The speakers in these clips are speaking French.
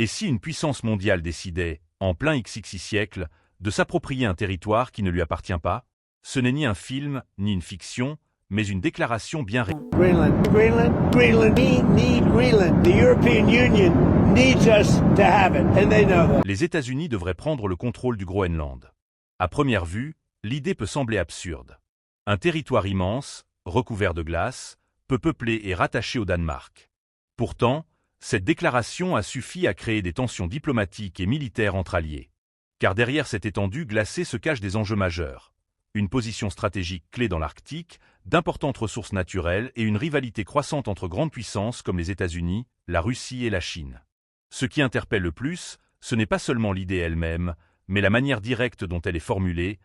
Et si une puissance mondiale décidait, en plein XXI siècle, de s'approprier un territoire qui ne lui appartient pas? Ce n'est ni un film, ni une fiction, mais une déclaration bien réelle. Les États-Unis devraient prendre le contrôle du Groenland. À première vue, l'idée peut sembler absurde. Un territoire immense, recouvert de glace, peu peuplé et rattaché au Danemark. Pourtant, cette déclaration a suffi à créer des tensions diplomatiques et militaires entre alliés. Car derrière cette étendue glacée se cachent des enjeux majeurs. Une position stratégique clé dans l'Arctique, d'importantes ressources naturelles et une rivalité croissante entre grandes puissances comme les États-Unis, la Russie et la Chine. Ce qui interpelle le plus, ce n'est pas seulement l'idée elle-même, mais la manière directe dont elle est formulée.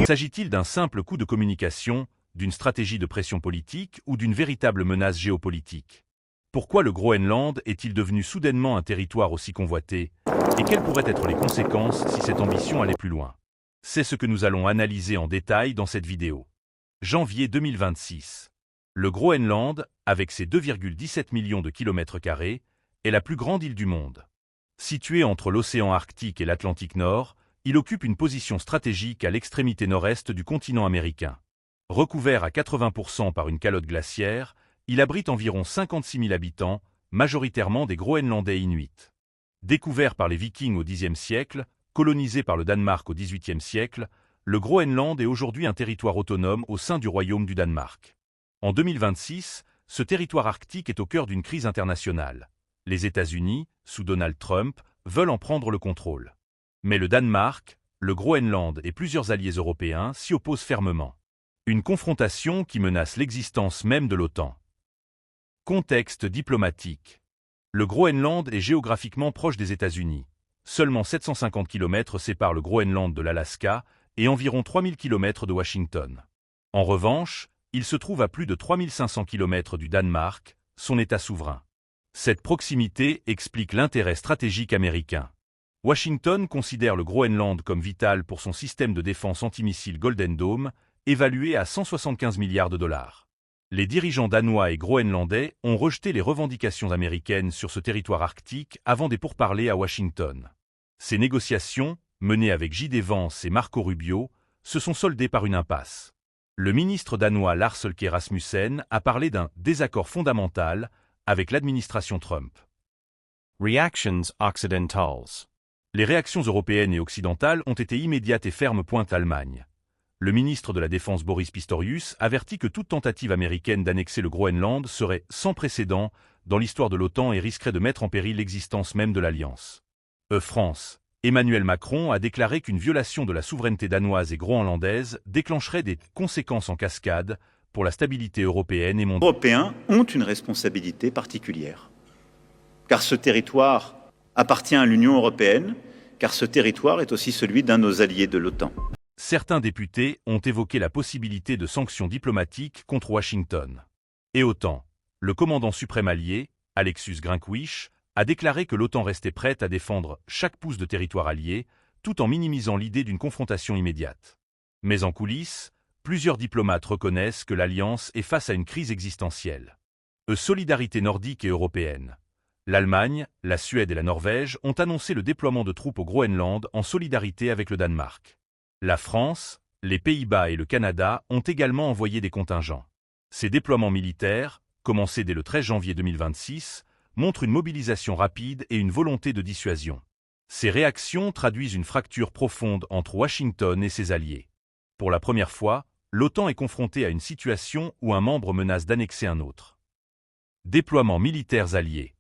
S'agit-il d'un simple coup de communication, d'une stratégie de pression politique ou d'une véritable menace géopolitique? Pourquoi le Groenland est-il devenu soudainement un territoire aussi convoité? Et quelles pourraient être les conséquences si cette ambition allait plus loin? C'est ce que nous allons analyser en détail dans cette vidéo. Janvier 2026. Le Groenland, avec ses 2,17 millions de kilomètres carrés, est la plus grande île du monde. Situé entre l'océan Arctique et l'Atlantique Nord, il occupe une position stratégique à l'extrémité nord-est du continent américain. Recouvert à 80% par une calotte glaciaire, il abrite environ 56 000 habitants, majoritairement des Groenlandais inuits. Découvert par les Vikings au Xe siècle, colonisé par le Danemark au XVIIIe siècle, le Groenland est aujourd'hui un territoire autonome au sein du Royaume du Danemark. En 2026, ce territoire arctique est au cœur d'une crise internationale. Les États-Unis, sous Donald Trump, veulent en prendre le contrôle. Mais le Danemark, le Groenland et plusieurs alliés européens s'y opposent fermement. Une confrontation qui menace l'existence même de l'OTAN. Contexte diplomatique. Le Groenland est géographiquement proche des États-Unis. Seulement 750 km séparent le Groenland de l'Alaska et environ 3000 km de Washington. En revanche, il se trouve à plus de 3500 km du Danemark, son État souverain. Cette proximité explique l'intérêt stratégique américain. Washington considère le Groenland comme vital pour son système de défense antimissile Golden Dome, évalué à 175 milliards de dollars. Les dirigeants danois et groenlandais ont rejeté les revendications américaines sur ce territoire arctique avant des pourparlers à Washington. Ces négociations, menées avec J.D. Vance et Marco Rubio, se sont soldées par une impasse. Le ministre danois Lars Løkke Rasmussen a parlé d'un « désaccord fondamental » avec l'administration Trump. Reactions occidentales. Les réactions européennes et occidentales ont été immédiates et fermes. Allemagne. Le ministre de la Défense Boris Pistorius avertit que toute tentative américaine d'annexer le Groenland serait sans précédent dans l'histoire de l'OTAN et risquerait de mettre en péril l'existence même de l'Alliance. France. Emmanuel Macron a déclaré qu'une violation de la souveraineté danoise et groenlandaise déclencherait des conséquences en cascade pour la stabilité européenne et mondiale. Les Européens ont une responsabilité particulière, car ce territoire appartient à l'Union européenne, car ce territoire est aussi celui d'un de nos alliés de l'OTAN. Certains députés ont évoqué la possibilité de sanctions diplomatiques contre Washington. Et OTAN, le commandant suprême allié, Alexius Grinkwich, a déclaré que l'OTAN restait prête à défendre chaque pouce de territoire allié, tout en minimisant l'idée d'une confrontation immédiate. Mais en coulisses, plusieurs diplomates reconnaissent que l'Alliance est face à une crise existentielle. Solidarité nordique et européenne. L'Allemagne, la Suède et la Norvège ont annoncé le déploiement de troupes au Groenland en solidarité avec le Danemark. La France, les Pays-Bas et le Canada ont également envoyé des contingents. Ces déploiements militaires, commencés dès le 13 janvier 2026, montrent une mobilisation rapide et une volonté de dissuasion. Ces réactions traduisent une fracture profonde entre Washington et ses alliés. Pour la première fois, l'OTAN est confrontée à une situation où un membre menace d'annexer un autre. Déploiements militaires alliés.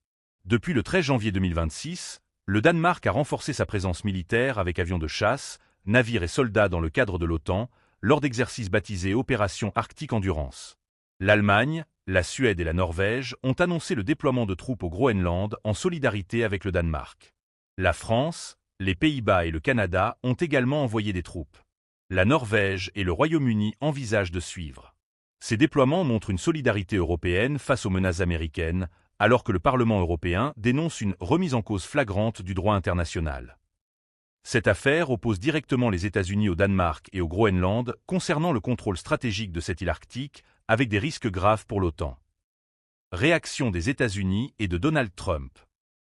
Depuis le 13 janvier 2026, le Danemark a renforcé sa présence militaire avec avions de chasse, navires et soldats dans le cadre de l'OTAN, lors d'exercices baptisés Opération Arctique Endurance. L'Allemagne, la Suède et la Norvège ont annoncé le déploiement de troupes au Groenland en solidarité avec le Danemark. La France, les Pays-Bas et le Canada ont également envoyé des troupes. La Norvège et le Royaume-Uni envisagent de suivre. Ces déploiements montrent une solidarité européenne face aux menaces américaines, alors que le Parlement européen dénonce une remise en cause flagrante du droit international. Cette affaire oppose directement les États-Unis au Danemark et au Groenland concernant le contrôle stratégique de cette île arctique, avec des risques graves pour l'OTAN. Réaction des États-Unis et de Donald Trump.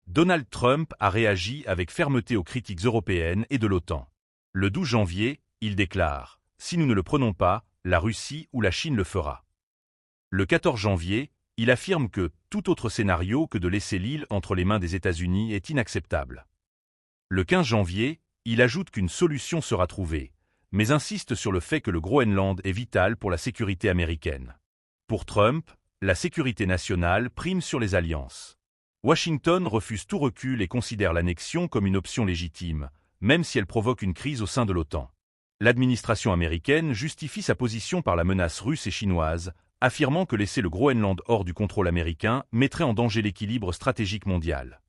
Donald Trump a réagi avec fermeté aux critiques européennes et de l'OTAN. Le 12 janvier, il déclare « Si nous ne le prenons pas, la Russie ou la Chine le fera ». Le 14 janvier, il affirme que tout autre scénario que de laisser l'île entre les mains des États-Unis est inacceptable. Le 15 janvier, il ajoute qu'une solution sera trouvée, mais insiste sur le fait que le Groenland est vital pour la sécurité américaine. Pour Trump, la sécurité nationale prime sur les alliances. Washington refuse tout recul et considère l'annexion comme une option légitime, même si elle provoque une crise au sein de l'OTAN. L'administration américaine justifie sa position par la menace russe et chinoise, affirmant que laisser le Groenland hors du contrôle américain mettrait en danger l'équilibre stratégique mondial.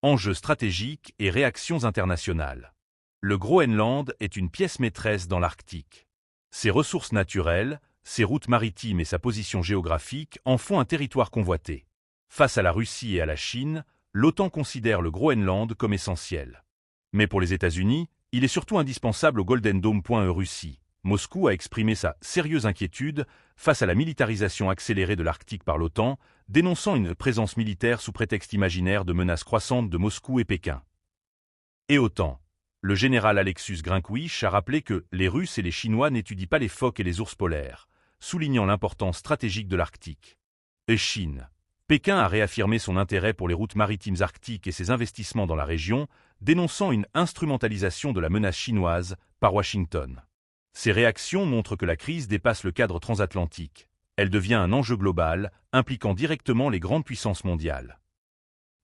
Enjeux stratégiques et réactions internationales. Le Groenland est une pièce maîtresse dans l'Arctique. Ses ressources naturelles, ses routes maritimes et sa position géographique en font un territoire convoité. Face à la Russie et à la Chine, l'OTAN considère le Groenland comme essentiel. Mais pour les États-Unis, il est surtout indispensable au Golden Dome. Russie. Moscou a exprimé sa sérieuse inquiétude face à la militarisation accélérée de l'Arctique par l'OTAN, dénonçant une présence militaire sous prétexte imaginaire de menaces croissantes de Moscou et Pékin. Et OTAN. Le général Alexus Grinkwich a rappelé que les Russes et les Chinois n'étudient pas les phoques et les ours polaires, soulignant l'importance stratégique de l'Arctique. Et Chine. Pékin a réaffirmé son intérêt pour les routes maritimes arctiques et ses investissements dans la région, dénonçant une instrumentalisation de la menace chinoise par Washington. Ces réactions montrent que la crise dépasse le cadre transatlantique. Elle devient un enjeu global, impliquant directement les grandes puissances mondiales.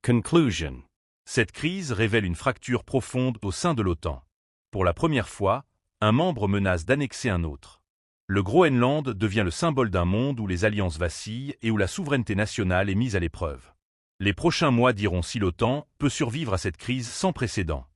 Conclusion. Cette crise révèle une fracture profonde au sein de l'OTAN. Pour la première fois, un membre menace d'annexer un autre. Le Groenland devient le symbole d'un monde où les alliances vacillent et où la souveraineté nationale est mise à l'épreuve. Les prochains mois diront si l'OTAN peut survivre à cette crise sans précédent.